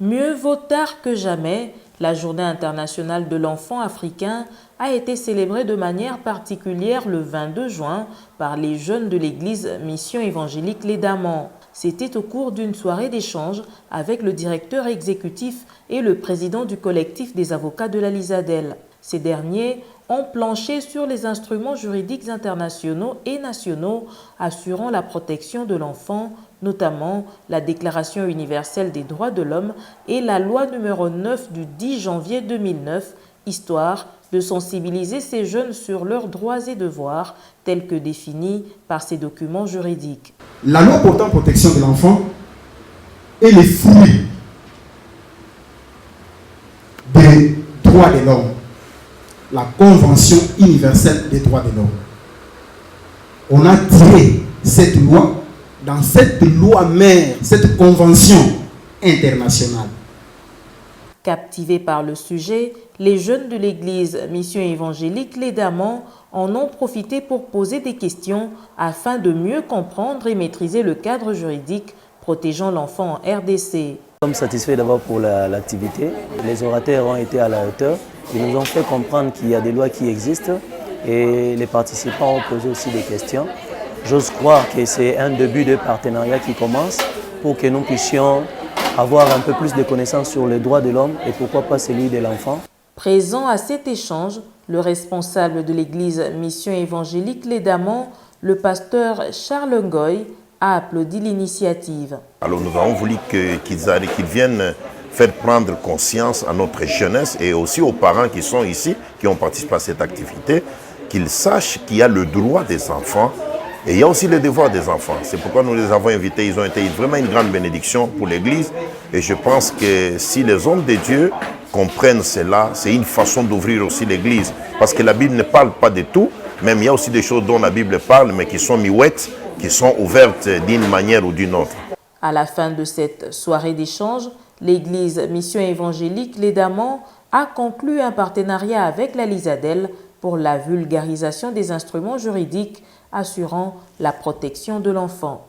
Mieux vaut tard que jamais, la Journée internationale de l'enfant africain a été célébrée de manière particulière le 22 juin par les jeunes de l'église Mission évangélique Les Damans. C'était au cours d'une soirée d'échange avec le directeur exécutif et le président du collectif des avocats de la Lisadelle. Ces derniers ont planché sur les instruments juridiques internationaux et nationaux assurant la protection de l'enfant, notamment la Déclaration universelle des droits de l'homme et la loi numéro 9 du 10 janvier 2009, histoire de sensibiliser ces jeunes sur leurs droits et devoirs tels que définis par ces documents juridiques. La loi portant protection de l'enfant est le fruit des droits de l'homme, la Convention universelle des droits de l'homme. On a tiré cette loi dans cette loi mère, cette convention internationale. Captivés par le sujet, les jeunes de l'église Mission évangélique Les Damans en ont profité pour poser des questions afin de mieux comprendre et maîtriser le cadre juridique protégeant l'enfant en RDC. Nous sommes satisfaits d'abord pour l'activité. Les orateurs ont été à la hauteur. Ils nous ont fait comprendre qu'il y a des lois qui existent et les participants ont posé aussi des questions. J'ose croire que c'est un début de partenariat qui commence pour que nous puissions avoir un peu plus de connaissances sur les droits de l'homme et pourquoi pas celui de l'enfant. Présent à cet échange, le responsable de l'église Mission évangélique Les Damans, le pasteur Charles Ngoy, a applaudi l'initiative. Alors nous avons voulu qu'ils viennent faire prendre conscience à notre jeunesse et aussi aux parents qui sont ici, qui ont participé à cette activité, qu'ils sachent qu'il y a le droit des enfants et il y a aussi le devoir des enfants. C'est pourquoi nous les avons invités. Ils ont été vraiment une grande bénédiction pour l'Église. Et je pense que si les hommes de Dieu comprennent cela, c'est une façon d'ouvrir aussi l'Église. Parce que la Bible ne parle pas de tout. Même il y a aussi des choses dont la Bible parle, mais qui sont miouettes, qui sont ouvertes d'une manière ou d'une autre. À la fin de cette soirée d'échange, l'église Mission évangélique Les Damans a conclu un partenariat avec la Lisadelle pour la vulgarisation des instruments juridiques assurant la protection de l'enfant.